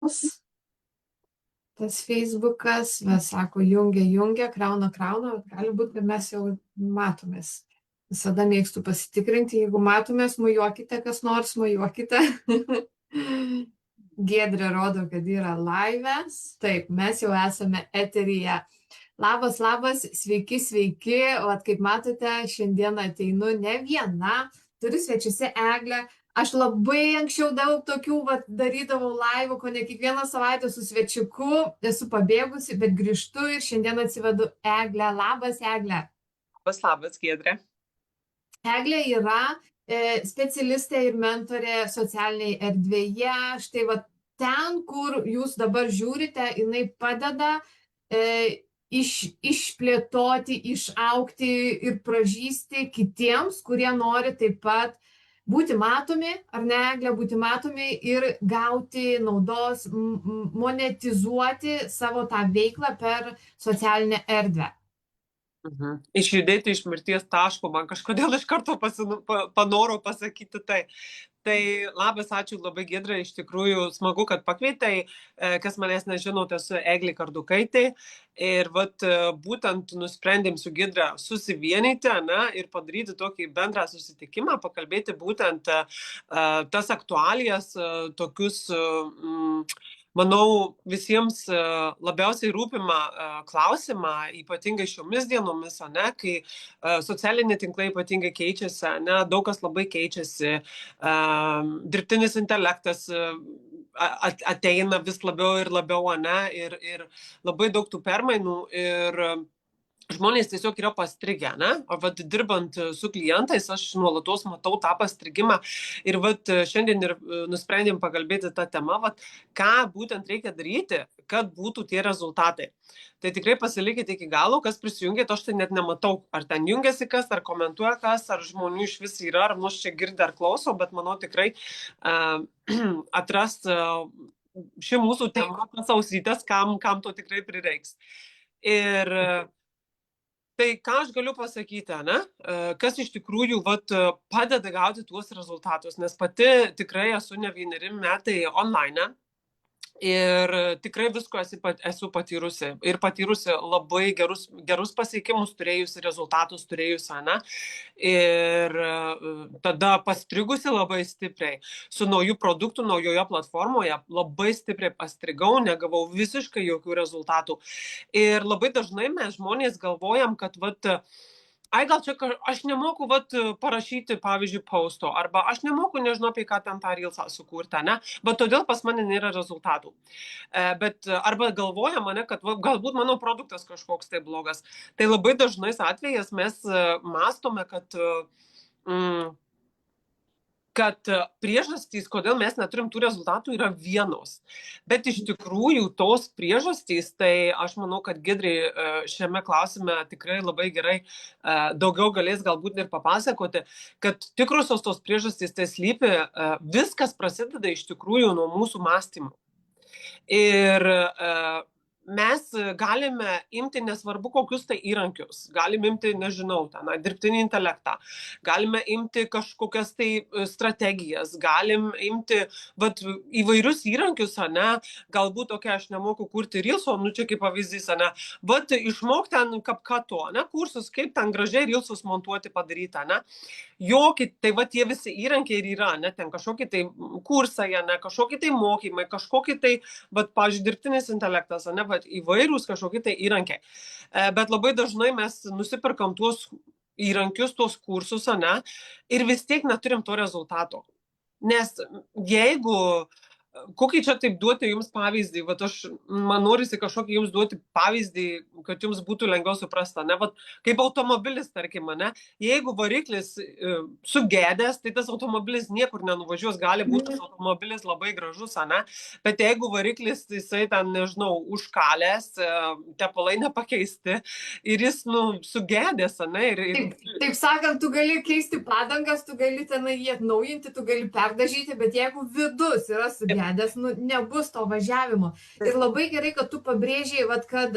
mus. Tas Facebookas, mes sako, jungia, krauna, bet gali būti, kad mes jau matomės. Visada mėgstu pasitikrinti, jeigu matomės, mojuokite, kas nors, mojuokite. Giedrė rodo, kad yra laivės. Taip, mes jau esame eteryje. Labas, sveiki. O kaip matote, šiandien ateinu ne viena, turiu svečiuose Eglę. Aš labai anksčiau daug tokių darydavau laivų, ko ne kiekvieną savaitę su svečiuku, esu pabėgusi, bet grįžtu ir šiandien atsivedu Eglę. Labas, Eglė. Labas, Giedrė. Eglė yra specialistė ir mentorė socialiniai erdvėje. Štai ten, kur jūs dabar žiūrite, jinai padeda išplėtoti, išaugti ir pražysti kitiems, kurie nori taip pat būti matomi, ar ne, Eglė, būti matomi ir gauti naudos, monetizuoti savo tą veiklą per socialinę erdvę. Išjudėti iš mirties taško, man kažkodėl iš karto panoro pasakyti tai. Tai labas, ačiū labai, Giedrė, iš tikrųjų smagu, kad pakvietai, kas manęs nežino, tai esu Eglė Kardukaitė ir būtent nusprendėm su Giedrė susivienyti ir padaryti tokį bendrą susitikimą, pakalbėti būtent tas aktualijas, tokius manau, visiems labiausiai rūpimą klausimą, ypatingai šiomis dienomis, kai socialiniai tinklai ypatingai keičiasi, daug kas labai keičiasi, dirbtinis intelektas ateina vis labiau ir labiau, ir labai daug tų permainų ir žmonės tiesiog yra pastrigę, o dirbant su klientais, aš nuolatos matau tą pastrigimą ir šiandien ir nusprendėm pakalbėti tą temą, ką būtent reikia daryti, kad būtų tie rezultatai. Tai tikrai pasilikite iki galo, kas prisijungėte, aš tai net nematau, ar ten jungiasi kas, ar komentuoja kas, ar žmonių iš vis yra, ar mus čia girdi, ar klauso, bet manau tikrai atras ši mūsų tema, tas ausytės, kam to tikrai prireiks. Ir tai ką aš galiu pasakyti, kas iš tikrųjų padeda gauti tuos rezultatus, nes pati tikrai esu ne vieneri metai online ir tikrai visko esu patyrusi ir patyrusi labai gerus pasiekimus turėjusi, rezultatus turėjusi, ir tada pastrigusi labai stipriai su naujų produktų, naujoje platformoje, labai stipriai pastrigau, negavau visiškai jokių rezultatų. Ir labai dažnai mes žmonės galvojam, kad gal čia aš nemoku parašyti, pavyzdžiui, posto, arba aš nemoku, nežinau, apie ką ten tą reelsą sukurti, bet todėl pas mane nėra rezultatų. Bet arba galvoja mane, kad galbūt mano produktas kažkoks tai blogas. Tai labai dažnais atvejais mes mąstome, kad priežastys, kodėl mes neturim tų rezultatų, yra vienos. Bet iš tikrųjų tos priežastys, tai aš manau, kad Giedrė šiame klausime tikrai labai gerai daugiau galės galbūt ir papasakoti, kad tikrosios tos priežastys tai slypi, viskas prasideda iš tikrųjų nuo mūsų mąstymų. Ir mes galime imti, nesvarbu kokius tai įrankius, galime imti, nežinau, dirbtinį intelektą, galime imti kažkokias tai strategijas, galim imti įvairius įrankius, galbūt tokia aš nemoku kurti reelso, čia kaip pavyzdys, išmokti ten kapkato, kursus, kaip ten gražiai reelsus montuoti padaryti, tai tie visi įrankiai ir yra, ten kažkokie tai kursai, kažkokie tai mokymai, kažkokie tai, pavyzdžiui, dirbtinis intelektas, įvairūs kažkokie tai įrankiai. Bet labai dažnai mes nusipirkam tuos įrankius, tuos kursus, ir vis tiek neturim to rezultato. Nes jeigu kokį čia taip duoti jums pavyzdį, man norisi kažkokį jums duoti pavyzdį, kad jums būtų lengviau suprasta, kaip automobilis, tarkim, jeigu variklis sugedęs, tai tas automobilis niekur nenuvažiuos, gali būti tas automobilis labai gražus, bet jeigu variklis, jisai ten, nežinau, užkalęs, tepalai nepakeisti ir jis, sugedęs, Taip sakant, tu gali keisti padangas, tu gali tenai jį atnaujinti, tu gali perdažyti, bet jeigu vidus yra sugedęs, vedęs, nu, nebus to važiavimo. Ir labai gerai, kad tu pabrėžiai, vat, kad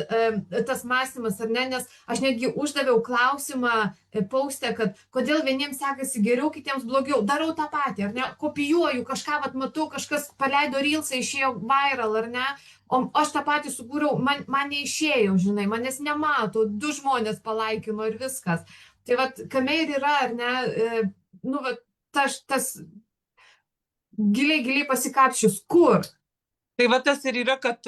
tas mąstymas, ar ne, nes aš netgi uždaviau klausimą paustę, kad kodėl vieniems sekasi geriau, kitiems blogiau. Darau tą patį, ar ne, kopijuoju, kažką, vat, matau, kažkas paleido reelsą, išėjo viral, ar ne, o aš tą patį sukūriau, man neišėjo, žinai, manęs nemato, 2 žmonės palaikino ir viskas. Tai vat, kame ir yra, ar ne, nu, vat, tas giliai pasikapšius, kur? Tai va tas ir yra, kad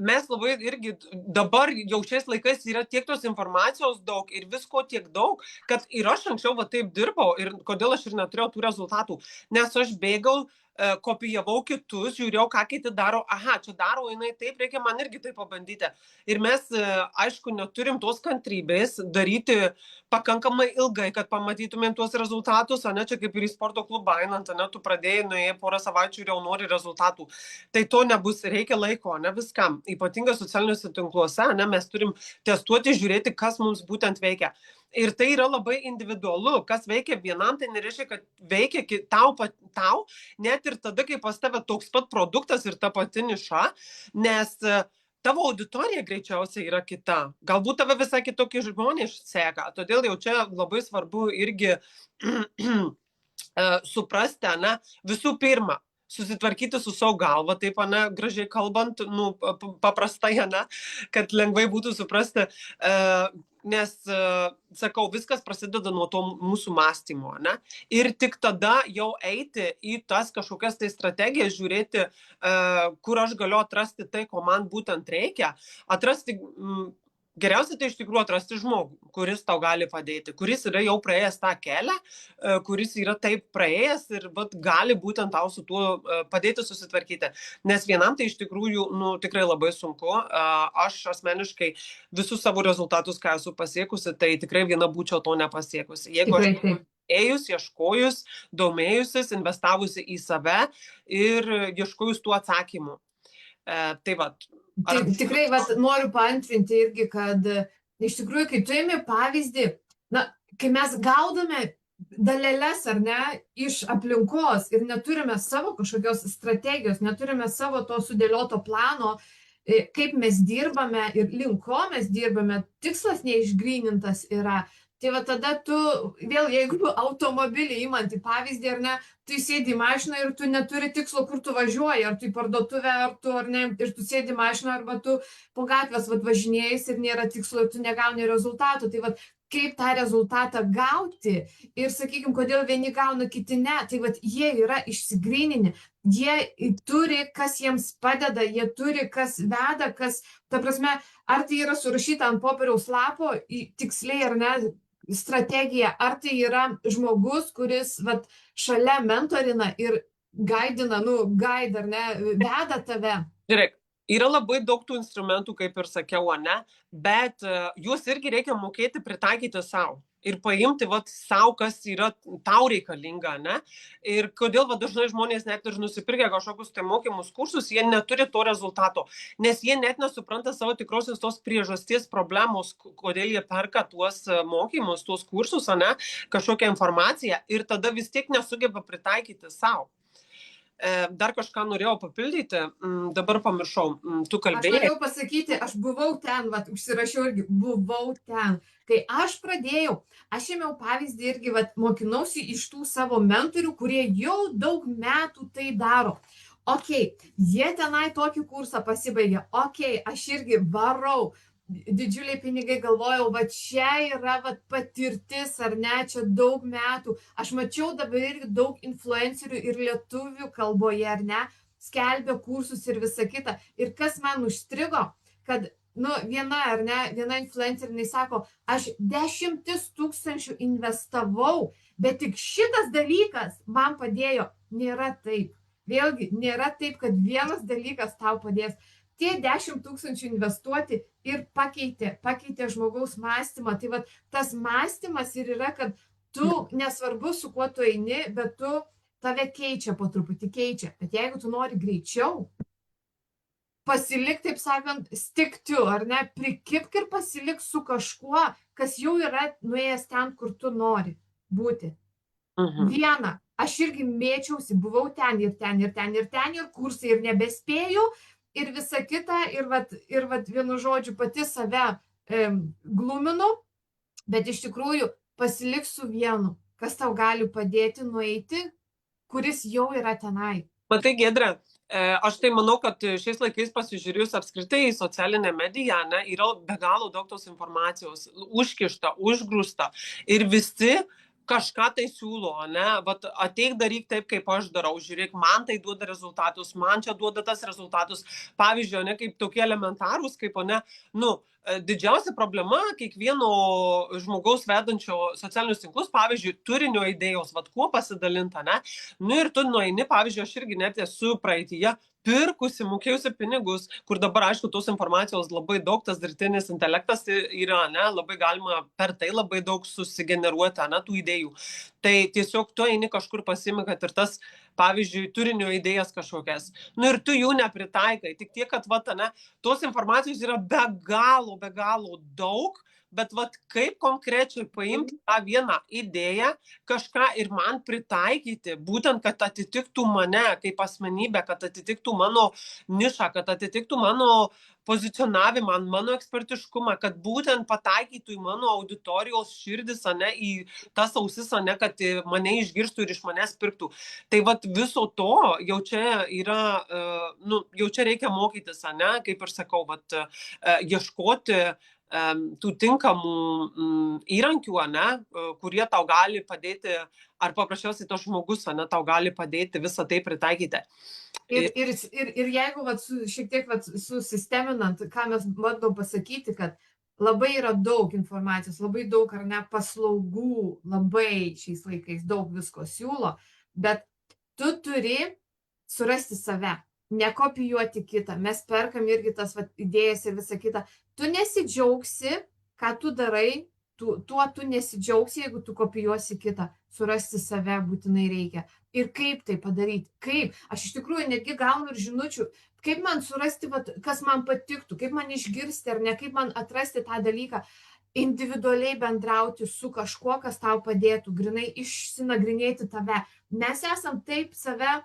mes labai irgi dabar jau šiais laikais yra tiek tos informacijos daug ir visko tiek daug, kad ir aš anksčiau va taip dirbau ir kodėl aš ir neturėjau tų rezultatų, nes aš bėgau, kopijavau kitus, žiūrėjau, ką kiti daro, aha, čia daro jinai taip, reikia man irgi tai pabandyti. Ir mes, aišku, neturim tos kantrybės daryti pakankamai ilgai, kad pamatytumėm tuos rezultatus, ane, čia kaip ir į sporto klubą einant, ane, tu pradėjai, nuėjai porą savaičių ir jau nori rezultatų. Tai to nebus, reikia laiko, ne viskam. Ypatingai socialiniuose tinkluose, ne, mes turim testuoti, žiūrėti, kas mums būtent veikia. Ir tai yra labai individualu, kas veikia vienam, tai nereiškia, kad veikia tau, net ir tada, kai pas tave toks pat produktas ir ta pati niša, nes tavo auditorija greičiausiai yra kita. Galbūt tave visai kitokie žmonės seka, todėl jau čia labai svarbu irgi suprasti, ne, visų pirma, susitvarkyti su savo galva, taip, ne, gražiai kalbant, nu, paprastai, ne, kad lengvai būtų suprasti, nes, sakau, viskas prasideda nuo to mūsų mąstymo, ne, ir tik tada jau eiti į tas kažkokias tai strategijas, žiūrėti, kur aš galiu atrasti tai, ko man būtent reikia, atrasti geriausia tai iš tikrųjų atrasti žmogų, kuris tau gali padėti, kuris yra jau praėjęs tą kelią, kuris yra taip praėjęs ir gali būtent tau su tuo padėti susitvarkyti. Nes vienam tai iš tikrųjų, nu, tikrai labai sunku. Aš asmeniškai visus savo rezultatus, ką esu pasiekusi, tai tikrai viena būčiau to nepasiekusi. Jeigu aš ėjus, ieškojus, domėjusis, investavusi į save ir ieškojus tų atsakymų. Tai va. Tikrai noriu paantrinti irgi, kad iš tikrųjų, kai tu imi pavyzdį, na, kai mes gaudome daleles, ar ne, iš aplinkos ir neturime savo kažkokios strategijos, neturime savo to sudėlioto plano, kaip mes dirbame ir link ko mes dirbame, tikslas neišgrynintas yra. Tai va tada tu, vėl jeigu automobilį imant į pavyzdį, ar ne, tu sėdi į mašiną ir tu neturi tikslo, kur tu važiuoji, ar tu į parduotuvę, ar ne, ir tu sėdi į mašiną, arba tu po gatvės važinėjais ir nėra tikslo ir tu negauni rezultatų. Tai va, kaip tą rezultatą gauti ir, sakykime, kodėl vieni gauna, kiti ne, tai va, jie yra išsigryninę, jie turi, kas jiems padeda, jie turi, kas veda, kas, ta prasme, ar tai yra surašyta ant popieriaus lapo, tiksliai ar ne, strategija, ar tai yra žmogus, kuris vat, šalia mentorina ir gaidina, gaida, ar ne, veda tave. Žiūrėk, yra labai daug tų instrumentų, kaip ir sakiau, ne, bet juos irgi reikia mokėti pritaikyti savo. Ir paimti savo, kas yra tau reikalinga, ne? Ir kodėl dažnai žmonės net ir nusipirkę kažkokius tai mokymus kursus, jie neturi to rezultato, nes jie net nesupranta savo tikrosios tos priežasties problemos, kodėl jie perka tuos mokymus, tuos kursus, ne? Kažkokią informaciją ir tada vis tiek nesugeba pritaikyti savo. Dar kažką norėjau papildyti, dabar pamiršau, tu kalbėjai. Aš norėjau pasakyti, aš buvau ten, užsirašiau irgi, buvau ten. Kai aš pradėjau, aš ėmiau pavyzdį irgi, mokinausi iš tų savo mentorių, kurie jau daug metų tai daro. Jie tenai tokį kursą pasibaigė, aš irgi varau. Didžiuliai pinigai, galvojau, čia yra patirtis, ar ne, čia daug metų. Aš mačiau dabar irgi daug influencerių ir lietuvių kalboje, ar ne, skelbia kursus ir visa kita. Ir kas man užstrigo, kad, viena, ar ne, viena influencerė sako, aš 10 000 investavau, bet tik šitas dalykas man padėjo. Nėra taip. Vėlgi, nėra taip, kad vienas dalykas tau padės. Tie 10 000 investuoti ir pakeitė žmogaus mąstymą. Tai tas mąstymas ir yra, kad tu, nesvarbu su kuo tu eini, bet tu tave keičia po truputį, keičia. Bet jeigu tu nori greičiau, pasilik, taip sakant, stick to, ar ne, prikibk ir pasilik su kažkuo, kas jau yra nuėjęs ten, kur tu nori būti. Viena. aš irgi mėčiausi, buvau ten ir ten, ir ten, ir ten, ir kursai, ir nebespėjau, ir visa kita, ir vat vienu žodžiu pati save gluminu, bet iš tikrųjų pasilik su vienu, kas tau gali padėti nueiti, kuris jau yra tenai. Matai, Giedre, aš tai manau, kad šiais laikais pasižiūrėjus apskritai į socialinę mediją, ne, yra be galo daug tos informacijos, užkišta, užgrūsta ir visi kažką tai siūlo, ne, vat ateik daryk taip, kaip aš darau, žiūrėk, man tai duoda rezultatus, man čia duoda tas rezultatus, pavyzdžiui, ne, kaip tokie elementarūs, kaip, ne, nu, didžiausia problema kiekvieno žmogaus vedančio socialinius tinklus, pavyzdžiui, turinio idėjos, vat kuo pasidalinta, ne, nu ir tu nueini, pavyzdžiui, aš irgi net esu praeityje pirkusi, mokėjusi pinigus, kur dabar, aišku, tos informacijos labai daug, tas dirbtinis intelektas yra, ne, labai galima per tai labai daug susigeneruoti, ne, tų idėjų. Tai tiesiog tu eini kažkur pasimi, kad ir tas, pavyzdžiui, turinio idėjas kažkokias. Nu ir tu jų nepritaikai, tik tiek, kad, vat, ne, tos informacijos yra be galo daug, bet vat kaip konkrečiai paimti tą vieną idėją, kažką ir man pritaikyti, būtent, kad atitiktų mane kaip asmenybę, kad atitiktų mano nišą, kad atitiktų mano pozicionavimą, mano ekspertiškumą, kad būtent pataikytų į mano auditorijos širdis, ne, į tas ausis, ne, kad mane išgirstų ir iš manęs pirktų. Tai vat viso to jau čia yra, nu, jau čia reikia mokytis, ne, kaip ir sakau, vat ieškoti tų tinkamų įrankių, ne, kurie tau gali padėti, ar paprasčiausiai tas žmogus, ne, tau gali padėti visą tai pritaikyti. Ir jeigu vat, šiek tiek vat, susisteminant, ką mes bandom pasakyti, kad labai yra daug informacijos, labai daug ar ne paslaugų, labai šiais laikais daug visko siūlo, bet tu turi surasti save. Nekopijuoti kitą. Mes perkam irgi tas vat, idėjas ir visą kitą. Tu nesidžiaugsi, ką tu darai, tuo tu nesidžiaugsi, jeigu tu kopijuosi kitą. Surasti save būtinai reikia. Ir kaip tai padaryti? Kaip? Aš iš tikrųjų netgi gaunu ir žinučių, kaip man surasti, vat, kas man patiktų, kaip man išgirsti ar ne, kaip man atrasti tą dalyką. Individualiai bendrauti su kažkuo, kas tau padėtų, grinai išsinagrinėti tave. Mes esam taip save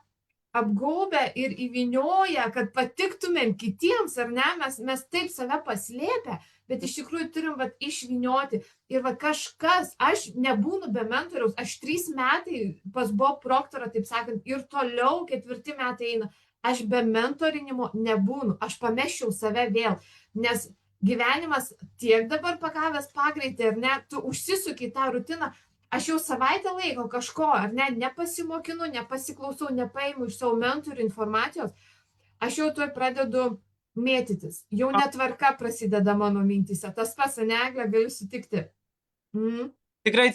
apgaubę ir įvinioję, kad patiktumėm kitiems, ar ne, mes taip save paslėpę, bet iš tikrųjų turim vat, išvinioti. Ir va kažkas, aš nebūnu be mentoriaus, aš 3 metai pas Bob Proctorą, taip sakant, ir toliau 4 metai eina, aš be mentorinimo nebūnu, aš pamesčiau save vėl, nes gyvenimas tiek dabar pagavęs pagreitį, ar ne, tu užsisuki tą rutiną. Aš jau savaitę laiko kažko, ar ne, nepasimokinu, nepasiklausau, nepaimu iš savo mentorių informacijos, aš jau tuoj pradedu mėtytis. Jau netvarka prasideda mano mintyse. Tas pats, ne, Egle, gali sutikti. Tikrai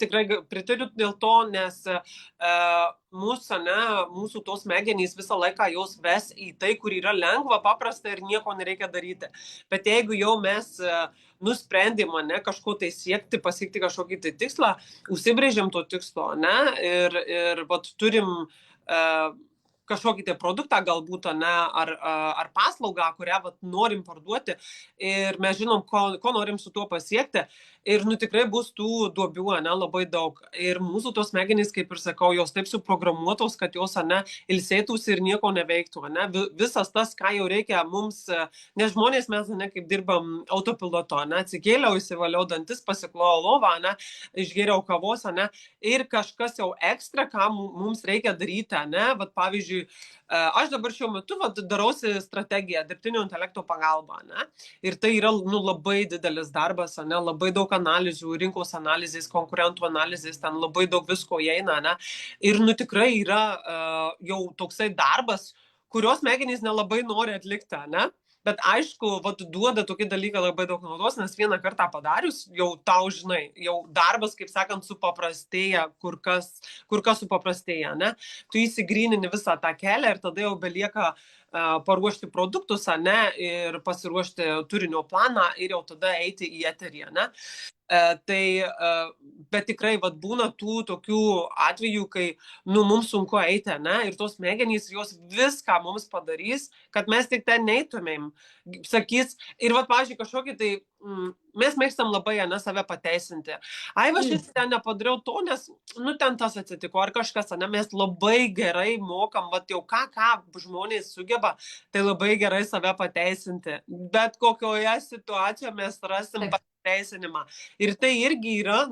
pritariu dėl to, nes mūsų tos smegenys visą laiką jos ves į tai, kur yra lengva, paprasta ir nieko nereikia daryti. Bet jeigu jau mes nusprendėm, ne, kažko tai siekti, pasiekti kažkokį tai tikslą, užsibrėžėm to tikslo, ne, ir vat, turim kažkokį tai produktą galbūt, ne, ar paslaugą, kurią vat, norim parduoti ir mes žinom, ko norim su tuo pasiekti. Ir nu tikrai bus tų duobių, ne, labai daug. Ir mūsų tos smegenys, kaip ir sakau, jos taip suprogramuotos, kad jos, ne, ilsėtųsi ir nieko neveiktų, ne. Visas tas, ką jau reikia mums, nes žmonės mes, ne, kaip dirbam autopiloto, ne, atsikėliau, įsivaliau dantis, pasiklojau lovą, ne, išgėriau kavos, ne, ir kažkas jau ekstra, ką mums reikia daryti, ne, vat pavyzdžiui, aš dabar šiuo metu vat, darausi strategiją dirbtinio intelekto pagalba, ne, ir tai yra nu, labai didelis darbas, ne, labai daug analizių, rinkos analizės, konkurentų analizės, ten labai daug visko įeina, ne? Ir nu tikrai yra jau toksai darbas, kurios smegenys nelabai nori atlikti, ne? Bet aišku, vat, duoda tokį dalyką labai daug naudos, nes vieną kartą padarius, jau tau žinai, jau darbas, kaip sakant, supaprastėja, kur kas supaprastėja, ne? Tu įsigrynini visą tą kelią ir tada jau belieka paruošti produktus, ne, ir pasiruošti turinio planą ir jau tada eiti į eterį, ne. Bet tikrai vat, būna tų tokių atvejų, kai mums sunku eiti, ne? Ir tos smegenys, jos viską mums padarys, kad mes tik ten neitumėm. Sakys, ir vat, pavyzdžiui, kažkokį tai, mes mėgstam labai, ne, save pateisinti. Ai, va, šis ten nepadariau to, nes, ten tas atsitiko, ar kažkas, ne, mes labai gerai mokam, vat jau ką žmonės sugeba, tai labai gerai save pateisinti. Bet kokioje situacijoje mes rasim pateisinimą. Ir tai irgi yra,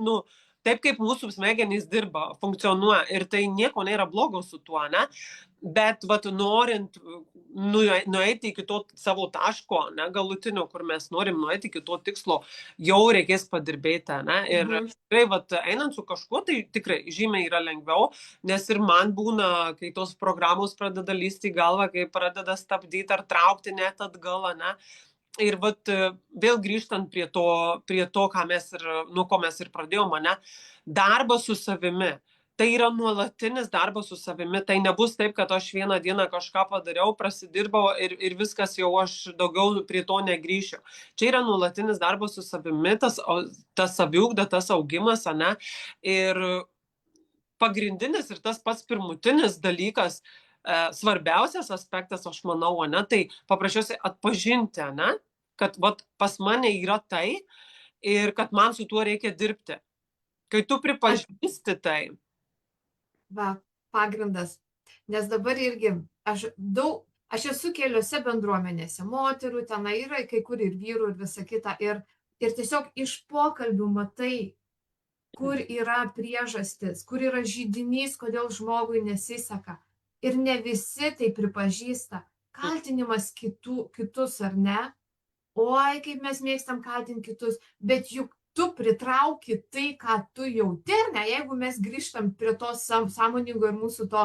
taip kaip mūsų smegenys dirba, funkcionuoja, ir tai nieko nėra blogo su tuo, ne? Bet, vat, norint nueiti iki to savo taško, ne, galutinio, kur mes norim nueiti iki to tikslo, jau reikės padirbėti, ne? Ir tikrai, vat, einant su kažkuo, tai tikrai žymiai yra lengviau, nes ir man būna, kai tos programos pradeda lysti į galvą, kai pradeda stabdyti ar traukti net atgal, ne? Ir vat, vėl grįžtant prie to, ką mes nuo ko mes ir pradėjom, ne? Darbas su savimi. Tai yra nuolatinis darbas su savimi. Tai nebus taip, kad aš vieną dieną kažką padariau, prasidirbau ir viskas, jau aš daugiau prie to negrįšiu. Čia yra nuolatinis darbas su savimi, tas saviugda, tas augimas, ne? Ir pagrindinis ir tas pats pirmutinis dalykas, svarbiausias aspektas, aš manau, ne, tai paprasčiausiai atpažinti, ne, kad vat, pas mane yra tai ir kad man su tuo reikia dirbti. Kai tu pripažįsti tai. Va, pagrindas. Nes dabar irgi aš esu keliose bendruomenėse, moterų, tenai yra kai kur ir vyrų ir visa kita. Ir tiesiog iš pokalbių matai, kur yra priežastis, kur yra židinys, kodėl žmogui nesiseka. Ir ne visi tai pripažįsta. Kaltinimas kitus, ar ne? Oi, kaip mes mėgstam kaltinti kitus, bet juk tu pritrauki tai, ką tu jauti, ar ne? Jeigu mes grįžtam prie to sąmoningo ir mūsų to,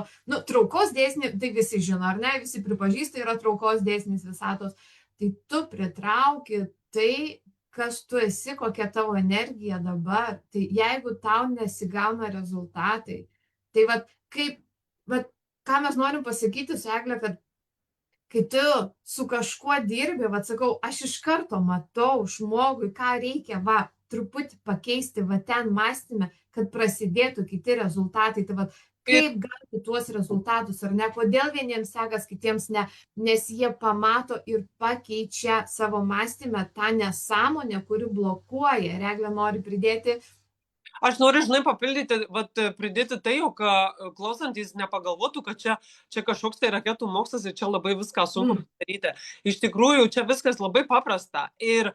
traukos dėsnį, tai visi žino, ar ne? Visi pripažįsta, yra traukos dėsnis visatos. Tai tu pritrauki tai, kas tu esi, kokia tavo energija dabar. Tai jeigu tau nesigauna rezultatai, tai ką mes norim pasakyti su Egle, kad kai tu su kažkuo dirbi, sakau, aš iš karto matau žmogui, ką reikia, truputį pakeisti, ten mąstyme, kad prasidėtų kiti rezultatai. Tai kaip gauti tuos rezultatus, ar ne? Kodėl vieniems sekas, kitiems ne? Nes jie pamato ir pakeičia savo mąstymę tą nesąmonę, kuri blokuoja. Ir Eglė nori pridėti. Aš noriu, papildyti, pridėti tai, jog klausantis nepagalvotų, kad čia kažkoks tai raketų mokslas ir čia labai viską sunku padaryti. Iš tikrųjų, čia viskas labai paprasta. Ir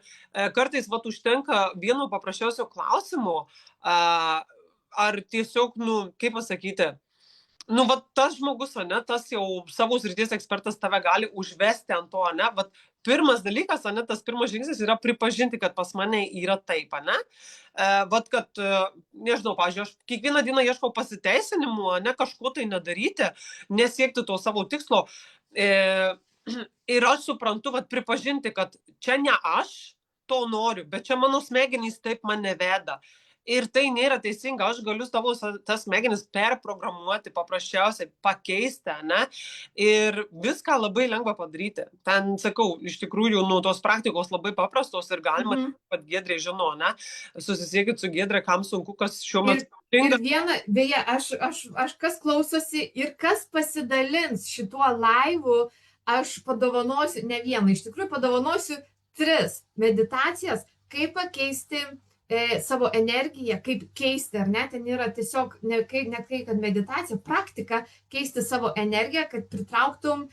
kartais užtenka vieno paprasčiausio klausimo, ar tiesiog, kaip pasakyti, tas žmogus, ne, tas jau savo srities ekspertas tave gali užvesti ant to, ne, pirmas dalykas, ne, tas pirmas žingsnis yra pripažinti, kad pas mane yra taip, ne, kad, nežinau, pavyzdžiui, aš kiekvieną dieną ieškau pasiteisinimų, ne, kažko tai nedaryti, nesiekti to savo tikslo, ir aš suprantu, pripažinti, kad čia ne aš to noriu, bet čia mano smegenys taip mane veda. Ir tai nėra teisinga, aš galiu tavo tas smegenis perprogramuoti, paprasčiausiai pakeisti, ne? Ir viską labai lengva padaryti. Ten, sakau, iš tikrųjų, tos praktikos labai paprastos ir galima, kad Giedrė žino, ne? Susisiekit su Giedrė, kam sunku, kas šiuo metu. Ir viena, beje, aš kas klausosi ir kas pasidalins šituo laivu, aš padovanosiu, ne vieną, iš tikrųjų padovanosiu 3 meditacijas, kaip pakeisti savo energiją, kaip keisti, ar ne, ten yra tiesiog ne kai kad meditacija, praktika keisti savo energiją, kad pritrauktum,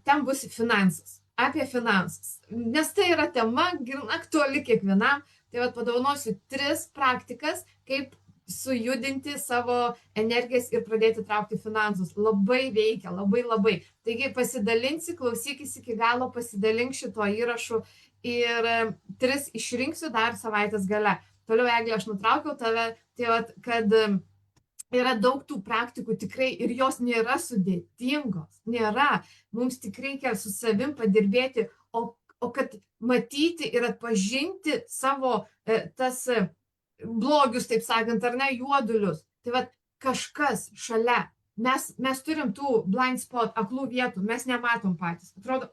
ten bus finansas, apie finansas, nes tai yra tema aktuali kiekvienam, tai padovanosiu 3 praktikas, kaip sujudinti savo energijas ir pradėti traukti finansus. Labai veikia, labai. Taigi pasidalinsi, klausykis iki galo, pasidalink šito įrašu ir 3 išrinksiu dar savaitės gale. Toliau, Eglė, aš nutraukiau tave, tai kad yra daug tų praktikų tikrai ir jos nėra sudėtingos, nėra. Mums tik reikia su savim padirbėti, o kad matyti ir atpažinti savo tas blogius, taip sakant, ar ne, juodulius. Tai kažkas šalia. Mes turim tų blind spot, aklų vietų, mes nematom patys. Atrodo,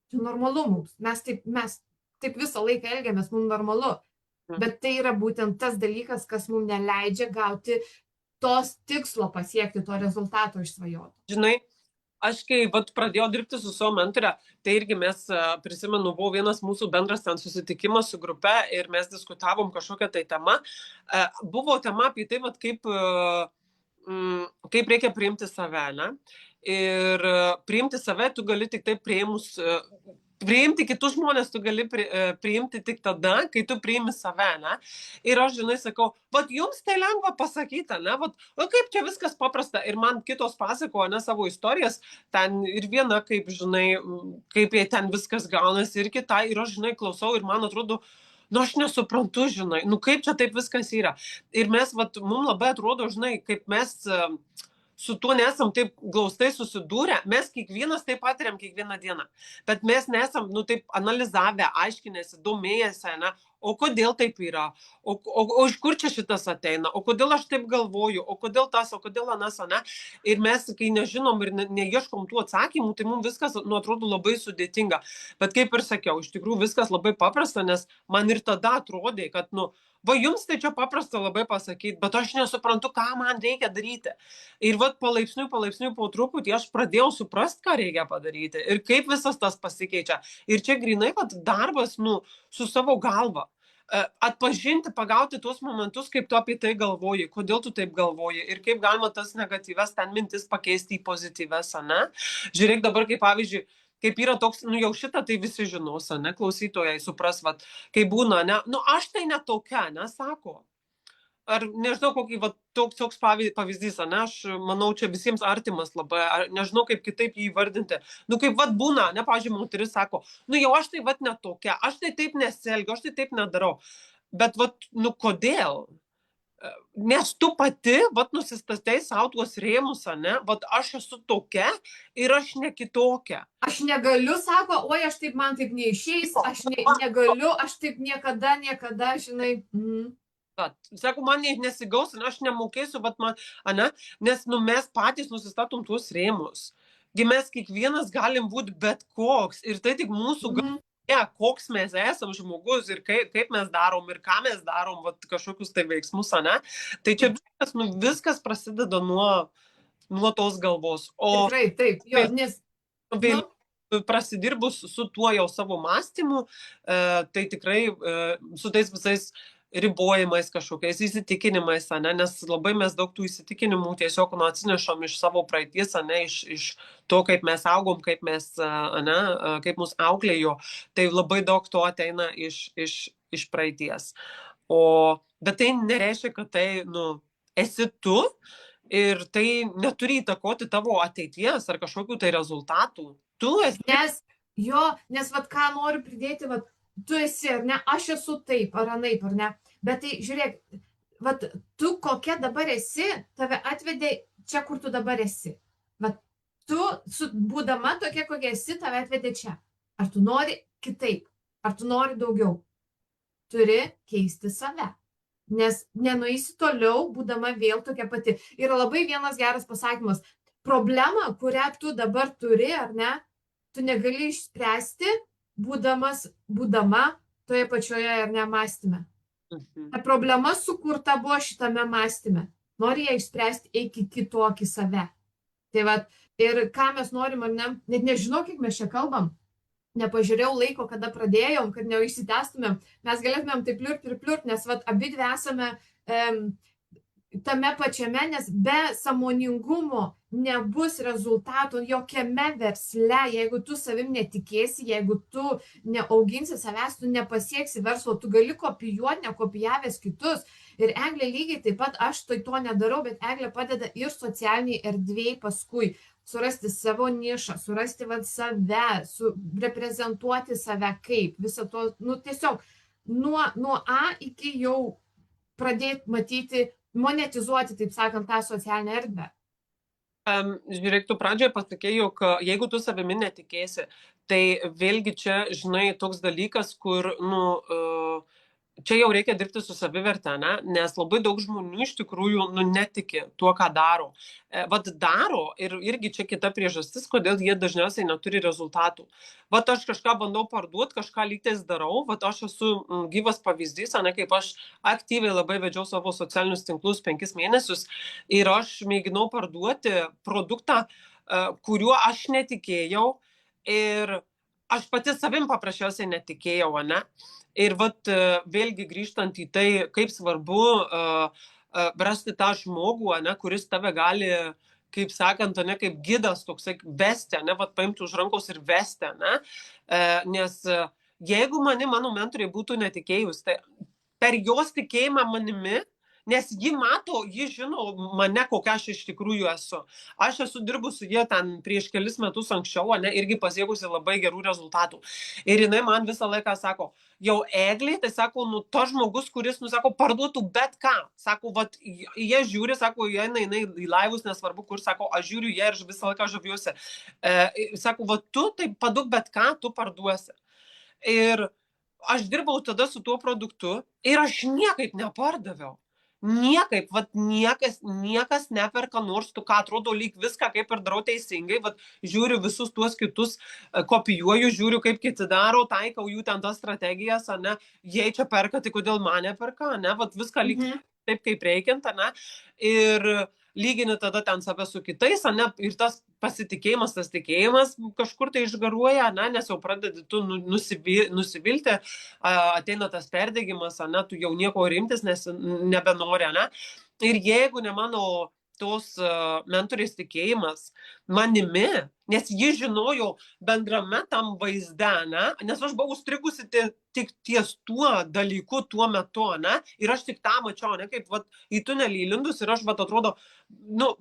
čia normalu mums. Mes taip visą laiką elgiamės, mums normalu. Bet tai yra būtent tas dalykas, kas mums neleidžia gauti tos tikslo pasiekti, to rezultato išsvajoto. Žinai, aš kai pradėjau dirbti su savo mentore, tai irgi mes, prisimenu, buvo vienas mūsų bendras ten susitikimas su grupe ir mes diskutavom kažkokią tai temą. Buvo tema apie tai, kaip reikia priimti save, ne? Ir priimti save tu gali tik taip priimti kitus žmonės tu gali priimti tik tada, kai tu priimi save, ne? Ir aš, žinai, sakau, jums tai lengva pasakyti, ne? Kaip čia viskas paprasta. Ir man kitos pasakoja, ne, savo istorijas, ten ir viena, kaip, žinai, kaip jie ten viskas gaunasi, ir kita, ir aš, žinai, klausau, ir man atrodo, aš nesuprantu, žinai, kaip čia taip viskas yra. Ir mes, mums labai atrodo, žinai, kaip mes su tuo nesam taip glaustai susidūrę, mes kiekvienas taip patiriam kiekvieną dieną, bet mes nesam, taip analizavę, aiškinėsi, domėjęsi, ne, o kodėl taip yra, o iš kur čia šitas ateina, o kodėl aš taip galvoju, o kodėl tas, o kodėl anas, ne, ir mes, kai nežinom ir neieškom tų atsakymų, tai mums viskas, atrodo labai sudėtinga, bet kaip ir sakiau, iš tikrųjų viskas labai paprasta, nes man ir tada atrodė, kad, jums tai čia paprasta labai pasakyti, bet aš nesuprantu, ką man reikia daryti. Ir palaipsniui, po truputį aš pradėjau suprasti, ką reikia padaryti ir kaip visas tas pasikeičia. Ir čia grinai, darbas, su savo galva. Atpažinti, pagauti tuos momentus, kaip tu apie tai galvoji, kodėl tu taip galvoji ir kaip galima tas negatyves ten mintis pakeisti į pozityves, ne? Žiūrėk dabar, kaip pavyzdžiui, kaip yra toks, jau šitą tai visi žinos, ne, klausytojai supras, kai būna, ne, aš tai netokia, ne, sako. Ar nežinau, kokį toks pavyzdys, ne, aš manau, čia visiems artimas labai, nežinau, kaip kitaip jį įvardinti. Kaip būna, ne, pavyzdžiui, moteris sako, jau aš tai netokia, aš tai taip nesielgiu, aš tai taip nedarau. Bet kodėl? Nes tu pati, nusistatei savo tuos rėmus, ne, aš esu tokia ir aš ne kitokia. Aš negaliu, sako, oi, aš taip, man taip neišeis, aš negaliu, aš taip niekada, žinai. Sako, man nesigaus, aš nemokėsiu, ne, nes mes patys nusistatom tuos rėmus. Mes kiekvienas galim būti bet koks ir tai tik mūsų koks mes esam žmogus ir kaip mes darom ir ką mes darom, kažkokius tai veiksmus, ne? Tai čia viskas prasideda nuo tos galvos. Tikrai, taip, jo, nes prasidirbus su tuo jau savo mąstymu, tai tikrai su tais visais ribojimais kažkokiais įsitikinimais, ne, nes labai mes daug tų įsitikinimų tiesiog atsinešam iš savo praeities, ne, iš to, kaip mes augom, kaip mes, ne, kaip mus auklėjo, tai labai daug to ateina iš praeities. Bet tai nereiškia, kad tai, esi tu ir tai neturi įtakoti tavo ateities ar kažkokių tai rezultatų. Tu esi. Nes ką noriu pridėti, tu esi, ar ne, aš esu taip, ar anaip, ar ne, bet tai žiūrėk, tu kokia dabar esi, tave atvedė čia, kur tu dabar esi. Tu, būdama tokia, kokia esi, tave atvedė čia. Ar tu nori kitaip, ar tu nori daugiau? Turi keisti save, nes nenueisi toliau, būdama vėl tokia pati. Yra labai vienas geras pasakymas, problema, kurią tu dabar turi, ar ne, tu negali išspręsti, būdama toje pačioje ar ne mąstyme. Ta problema sukurta buvo šitame mąstyme. Nori ją išspręsti, eik į kitokį save. Tai ir ką mes norim, ar ne, net nežinau, kiek mes čia kalbam. Nepažiūrėjau laiko, kada pradėjom, kad neužsitęstumėm. Mes galėtumėm taip pliurt, nes abidvi esame tame pačiame, nes be sąmoningumo nebus rezultatų jokiame versle, jeigu tu savim netikėsi, jeigu tu neauginsi savęs, tu nepasieksi verslo, tu gali kopijuoti, nekopijavęs kitus. Ir Eglė lygiai taip pat, aš to nedarau, bet Eglė padeda ir socialiniai erdvėjai paskui surasti savo nišą, surasti save, reprezentuoti save kaip, visą to, tiesiog nuo A iki jau pradėti matyti, monetizuoti, taip sakant, tą socialinę erdvę. Žiūrėk, tu pradžioje pasakėjai, jog jeigu tu savimi netikėsi, tai vėlgi čia, žinai, toks dalykas, kur, čia jau reikia dirbti su saviverte, ne? Nes labai daug žmonių iš tikrųjų netiki tuo, ką daro. Vat daro ir irgi čia kita priežastis, kodėl jie dažniausiai neturi rezultatų. Vat aš kažką bandau parduoti, kažką lygtais darau, vat aš esu gyvas pavyzdys, ne, kaip aš aktyviai labai vedžiau savo socialinius tinklus 5 mėnesius ir aš mėginau parduoti produktą, kuriuo aš netikėjau ir aš pati savim paprasčiausiai netikėjau, ne? Ir vat vėlgi grįžtant į tai, kaip svarbu rasti tą žmogų, ne, kuris tave gali, kaip sakant, ne, kaip gidas toksai vesti, ne, vat paimti už rankos ir vesti, ne, nes jeigu mano mentoriai būtų netikėjus, tai per jos tikėjimą manimi, nes ji mato, ji žino mane, kokia aš iš tikrųjų esu. Aš esu dirbus su jie ten prieš kelis metus anksčiau, ne, irgi pasiekusi labai gerų rezultatų. Ir jinai man visą laiką sako, jau Eglė, tai sako, tas žmogus, kuris, sako, parduotų bet ką. Sako, vat, jie žiūri, sako, jie eina į laivus, nesvarbu kur, sako, aš žiūriu jie ir visą laiką žaviuosi. Sako, vat, tu tai paduok bet ką, tu parduosi. Ir aš dirbau tada su tuo produktu ir aš niekaip nepardaviau. Niekaip, vat niekas neperka, nors tu ką atrodo lyg viską kaip ir darau teisingai, vat žiūriu visus tuos kitus, kopijuoju, žiūriu kaip kiti daro, taikau jų ten tas strategijas, ne, jie čia perka, tai kodėl man neperka, ne, vat viską lyg taip kaip reikiant, ne, ir lygini tada ten save su kitais, ne, ir tas pasitikėjimas, tas tikėjimas kažkur tai išgaruoja, ne, nes jau pradedi tu nusivilti, ateina tas perdegimas, ne, tu jau nieko rimtis, nes nebenori, ne. Ir jeigu ne mano tos mentorės tikėjimas manimi, nes ji žinojo bendrame tam vaizde, ne, nes aš buvau užstrigusi tik ties tuo dalyku tuo metu, ne, ir aš tik tą mačiau, ne, kaip vat, į tunelį įlindus ir aš vat atrodo,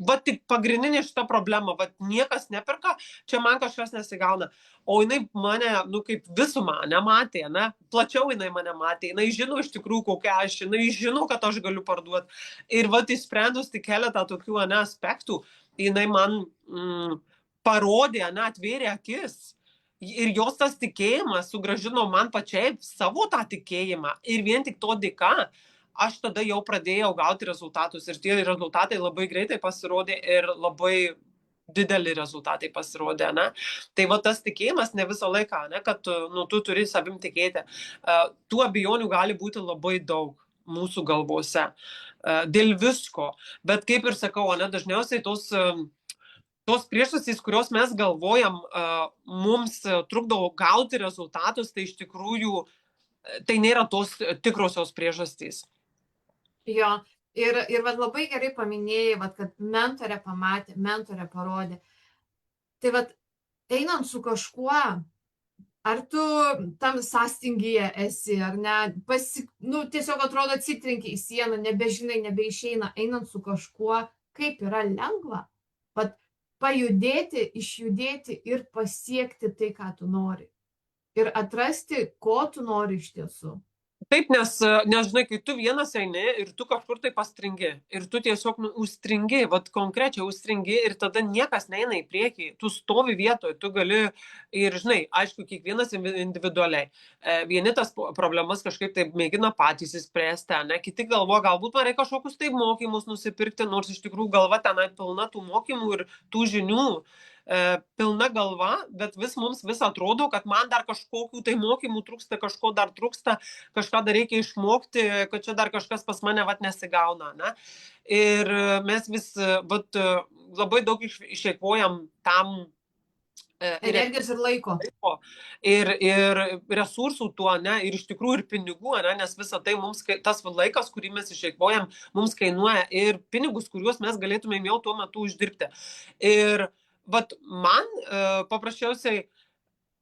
vat tik pagrindinė šita problema, vat niekas neperka, čia man kažkas nesigauna. O jinai mane, kaip visumą nematė, ne, plačiau jinai mane matė, jinai žino iš tikrųjų kokia aš, jinai žino, kad aš galiu parduoti. Ir vat išsprendus tik keletą tokių, ne, aspektų, jinai man parodė, ne, atvėrė akis. Ir jos tas tikėjimas sugrąžino man pačiai savo tą tikėjimą. Ir vien tik to dėka aš tada jau pradėjau gauti rezultatus. Ir tie rezultatai labai greitai pasirodė ir labai dideli rezultatai pasirodė, ne? Tai va tas tikėjimas ne visą laiką, ne, kad tu turi savim tikėti. Tų abejonių gali būti labai daug mūsų galvose dėl visko. Bet kaip ir sakau, ne, dažniausiai tos priežastys, kurios mes galvojam, mums trukdo gauti rezultatus, tai iš tikrųjų tai nėra tos tikrosios priežastys. Jo, ir vat labai gerai paminėjai, vat, kad mentorė pamatė, mentorė parodė. Tai vat, einant su kažkuo, ar tu tam sąstingyje esi, ar ne, tiesiog atrodo atsitrenki į sieną, nebežinai, nebeišeina, einant su kažkuo, kaip yra lengva, vat, pajudėti, išjudėti ir pasiekti tai, ką tu nori. Ir atrasti, ko tu nori iš tiesų. Taip, nes žinai, kai tu vienas eini ir tu kažkur tai pastringi ir tu tiesiog užstringi, vat konkrečiai užstringi ir tada niekas neina į priekį, tu stovi vietoje, tu gali ir, žinai, aišku, kiekvienas individualiai. Vieni tas problemas kažkaip tai mėgina patys įspręsti, ne, kiti galvo, galbūt man reikia kažkokius tai mokymus nusipirkti, nors iš tikrųjų galva tenai pilna tų mokymų ir tų žinių. Pilna galva, bet mums vis atrodo, kad man dar kažkokių tai mokymų trūksta, kažko dar trūksta, kažką dar reikia išmokti, kad čia dar kažkas pas mane vat nesigauna, ne? Ir mes vis vat labai daug išeikvojam tam energijos ir laiko. Ir resursų tuo, ne, ir iš tikrųjų ir pinigų, ne, nes visą tai mums, tas laikas, kurį mes išeikvojam, mums kainuoja ir pinigus, kuriuos mes galėtumėm jau tuo metu uždirbti. Ir vat man paprasčiausiai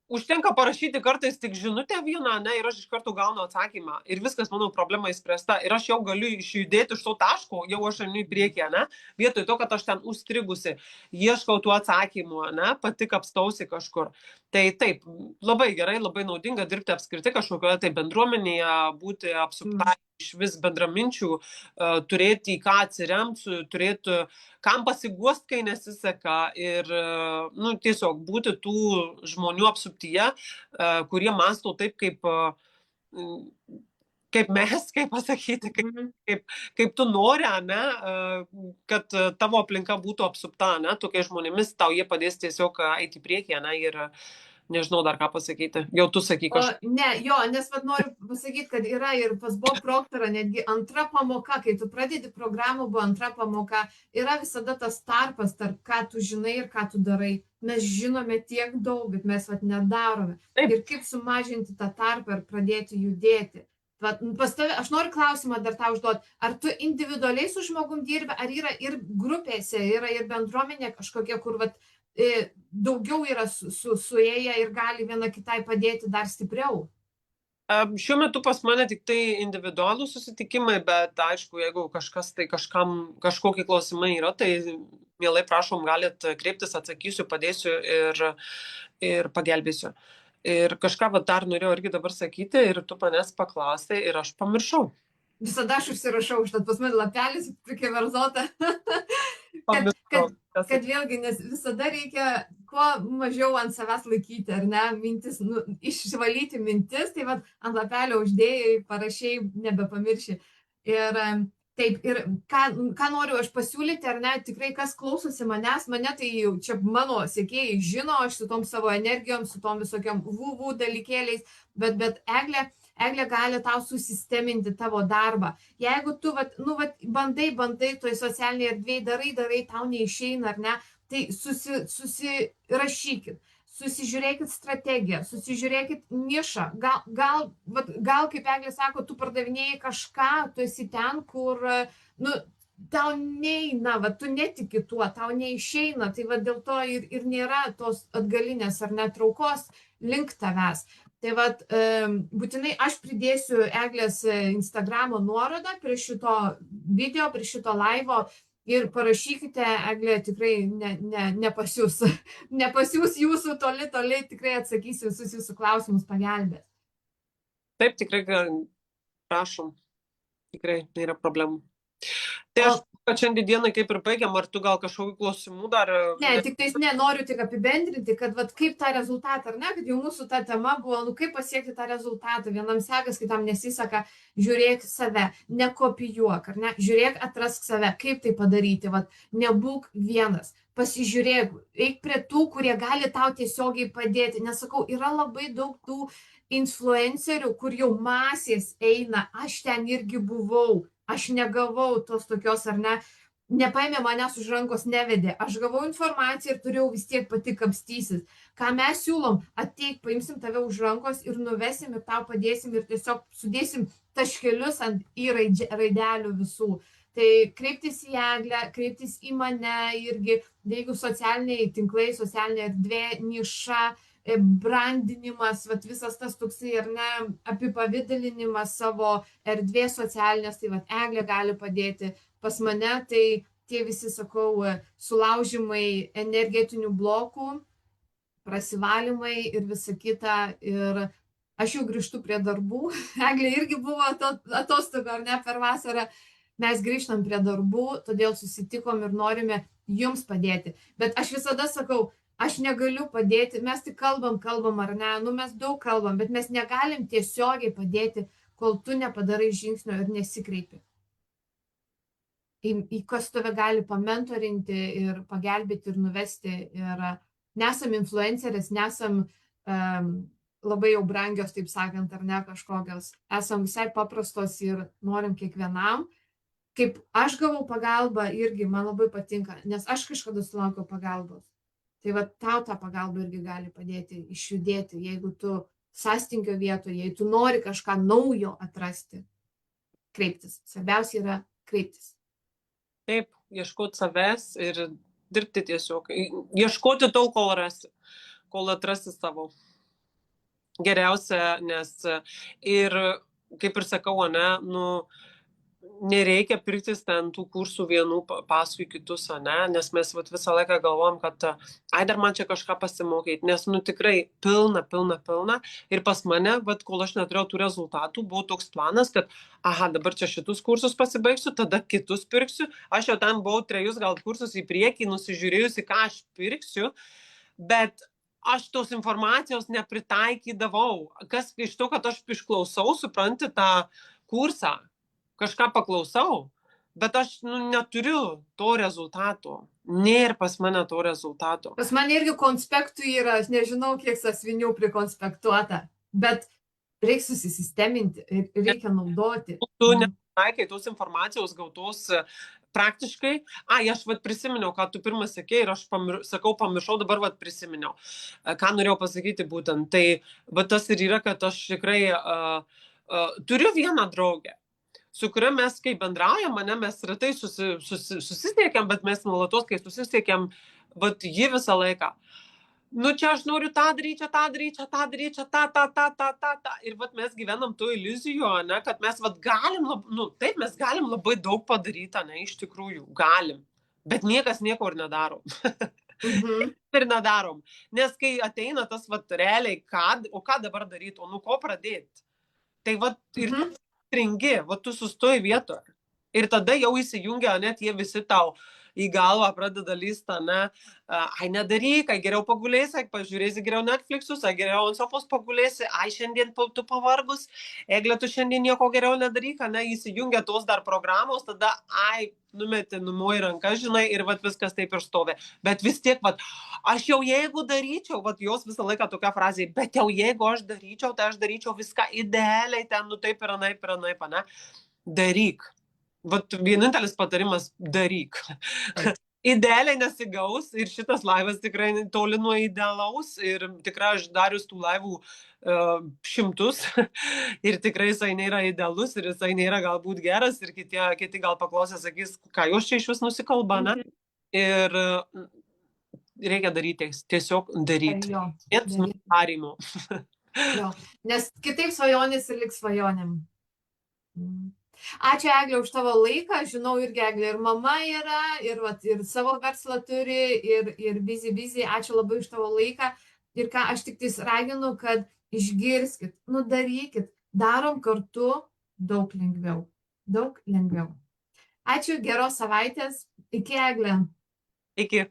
užtenka parašyti kartais tik žinutę vieną, ne, ir aš iš karto gaunu atsakymą. Ir viskas, mano problema įspręsta. Ir aš jau galiu išjudėti iš to taško, jau aš einu į priekį, ne, vietoj to, kad aš ten užstrigusi, ieškau tų atsakymų, ne, pati kapstausi kažkur. Tai taip, labai gerai, labai naudinga dirbti apskritai kažkokioje tai bendruomenėje, būti apsupta iš vis bendraminčių, turėti į ką atsiremti, turėti kam pasiguost, kai nesiseka ir tiesiog būti tų žmonių apsuptyje, kurie mąsto taip, kaip kaip mes, kaip pasakyti, Mhm. kaip tu nori, ne, kad tavo aplinka būtų apsupta, ne, tokiais žmonėmis, tau jie padės tiesiog eiti į priekį, ne, ir nežinau dar ką pasakyti. Jau tu sakyk O, kažką. ne, jo, nes vat noriu pasakyti, kad yra ir pas Bob Proctorą netgi antra pamoka, kai tu pradedi programą, buvo antra pamoka, yra visada tas tarpas tarp ką tu žinai ir ką tu darai. Mes žinome tiek daug, bet mes vat nedarome. Taip. Ir kaip sumažinti tą tarpą ir pradėti judėti. Vat, pas tave, aš noriu klausimą dar tau užduoti, ar tu individualiai su žmogum dirbi, ar yra ir grupėse, yra ir bendruomenė kažkokia, kur vat, daugiau yra suėję ir gali viena kitai padėti dar stipriau? Šiuo metu pas mane tik tai individualų susitikimai, bet aišku, jeigu kažkas tai kažkokie klausimai yra, tai mielai prašom, galit kreiptis, atsakysiu, padėsiu ir pagelbėsiu. Ir kažką dar norėjau irgi dabar sakyti ir tu manęs paklausai ir aš pamiršau. Visada aš užsirašau, užtat pas mane lapelis prikeverzota. Pamiršau. Kad vėlgi, nes visada reikia kuo mažiau ant savęs laikyti, ar ne, mintis, išvalyti mintis, tai vat ant lapelio uždėjai, parašiai, nebepamirši. Ir taip, ir ką noriu aš pasiūlyti, ar ne, tikrai kas klausosi manęs, mane tai jau čia mano sekėjai žino, aš su tom savo energijom, su tom visokiam dalykėliais, bet Eglė gali tau susisteminti tavo darbą. Jeigu tu bandai toj socialiniai erdvėj, darai, tau neišeina, ar ne, tai susirašykit, susižiūrėkit strategiją, susižiūrėkit nišą. Gal kaip Eglė sako, tu pardavinėjai kažką, tu esi ten, kur, tau neina, tu netiki tuo, tau neišeina, tai dėl to ir nėra tos atgalinės ar netraukos link tavęs. Tai būtinai aš pridėsiu Eglės Instagramo nuorodą prie šito video, prie šito laivo ir parašykite, Eglė tikrai nepasiūs jūsų toli, tikrai atsakys visus jūsų klausimus, pagelbės. Taip, tikrai prašom, tikrai nėra problemų. Tai aš, kad šiandien dienai kaip ir baigiam, ar tu gal kažkokių klausimų dar? Ne, noriu tik apibendrinti, kad kaip tą rezultatą, ar ne, kad jau mūsų ta tema buvo, kaip pasiekti tą rezultatą, vienam sekas, kitam nesiseka, žiūrėk save, nekopijuok, ar ne, žiūrėk, atrask save, kaip tai padaryti, nebūk vienas, pasižiūrėk, eik prie tų, kurie gali tau tiesiogiai padėti, nesakau, yra labai daug tų influencerių, kur jau masės eina, aš ten irgi buvau, aš negavau tos tokios, ar ne, nepaėmė manęs už rankos, nevedė, aš gavau informaciją ir turėjau vis tiek pati kapstysis. Ką mes siūlom, ateik, paimsim tave už rankos ir nuvesim ir tau padėsim ir tiesiog sudėsim taškelius ant į raidelių visų. Tai kreiptis į Eglę, kreiptis į mane irgi, jeigu socialiniai tinklai, socialinė erdvė, niša, brandinimas, visas tas toksai, ar ne, apipavidalinimas savo erdvės socialinės, tai Eglė gali padėti. Pas mane tai tie visi, sakau, sulaužimai energetinių blokų, prasivalymai ir visa kita. Ir aš jau grįžtu prie darbų. Eglė irgi buvo atostogų, ar ne, per vasarą. Mes grįžtam prie darbų, todėl susitikom ir norime jums padėti. Bet aš visada sakau, aš negaliu padėti, mes tik kalbam, ar ne, mes daug kalbam, bet mes negalim tiesiogiai padėti, kol tu nepadarai žingsnio ir nesikreipi. Į kas tave gali pamentorinti ir pagelbėti ir nuvesti. Ir nesam influencerės, nesam labai jau brangios, taip sakant, ar ne kažkokios. Esam visai paprastos ir norim kiekvienam. Kaip aš gavau pagalbą, irgi man labai patinka, nes aš kažkada sulaukiau pagalbos. Tai tau tą pagalbą irgi gali padėti išjudėti, jeigu tu sąstingio vietoje, jei tu nori kažką naujo atrasti, kreiptis. Svarbiausia yra kreiptis. Taip, ieškoti savęs ir dirbti tiesiog. Ieškoti tol, kol rasi, kol atrasi savo geriausia, nes ir, kaip ir sakau, ne, nereikia pirktis ten tų kursų vienų paskui kitus, ne, nes mes visą laiką galvojam, kad dar man čia kažką pasimokyti, nes tikrai pilna. Ir pas mane, kol aš neturėjau tų rezultatų, buvo toks planas, kad dabar čia šitus kursus pasibaigsiu, tada kitus pirksiu. Aš jau ten buvau 3 gal kursus į priekį, nusižiūrėjusi, ką aš pirksiu, bet aš tos informacijos nepritaikydavau. Kas iš to, kad aš išklausau, supranti tą kursą, kažką paklausau, bet aš neturiu to rezultato. Nėra pas mane to rezultato. Pas mane irgi konspektų yra, aš nežinau, kiek sąsvinių prikonspektuota, bet reikia susisisteminti, reikia naudoti. Tu netaikai tos informacijos gautos praktiškai. Aš prisiminiau, ką tu pirmą sakei ir aš pamiršau, dabar prisiminiau, ką norėjau pasakyti būtent. Tai tas ir yra, kad aš tikrai turiu vieną draugę, su kuria mes, kai bendraujam, mes retai susisiekiam, bet mes nuolatos, kai susisiekiam, ji visą laiką. Čia aš noriu tą daryti, tą. Ir mes gyvenam tų iliuzijų, kad mes galim, taip, mes galim labai daug padaryti, iš tikrųjų, galim. Bet niekas nieko ir nedarom. Ir nedarom. Nes kai ateina tas realiai, ką dabar daryti, nuo ko pradėti. Tai ir stringi, tu sustoji vietoje. Ir tada jau įsijungia, net jie visi tau į galvą pradeda lystą, nedaryk, geriau pagulėsi, pažiūrėsi geriau Netflixus, geriau ant sofos pagulėsi, šiandien tu pavargus, Egle, tu šiandien nieko geriau nedaryk, įsijungia tos dar programos, tada, numeti, numuoji ranką, žinai, ir viskas taip ir stovi. Bet vis tiek, aš jau jeigu daryčiau, jos visą laiką tokia frazė, bet jau jeigu aš daryčiau, tai aš daryčiau viską idealiai, ten, taip ir anaip, ne? Daryk. Vienintelis patarimas - daryk. Idealiai nesigaus ir šitas laivas tikrai toli nuo idealaus ir tikrai aš darius tų laivų šimtus ir tikrai jisai nėra idealus ir jisai nėra galbūt geras ir kiti gal paklausę sakys, ką jos čia iš vis nusikalba, ne? Ir reikia daryti, tiesiog daryti. Vien su darymu. Nes kitaip svajonės ir liks svajonėm. Ačiū, Eglė, už tavo laiką. Žinau, irgi Eglė ir mama yra, ir savo verslą turi, ir busy. Ačiū labai už tavo laiką. Ir ką aš tik raginu, kad išgirskit, darykit, darom kartu daug lengviau. Daug lengviau. Ačiū, geros savaitės. Iki, Eglė. Iki.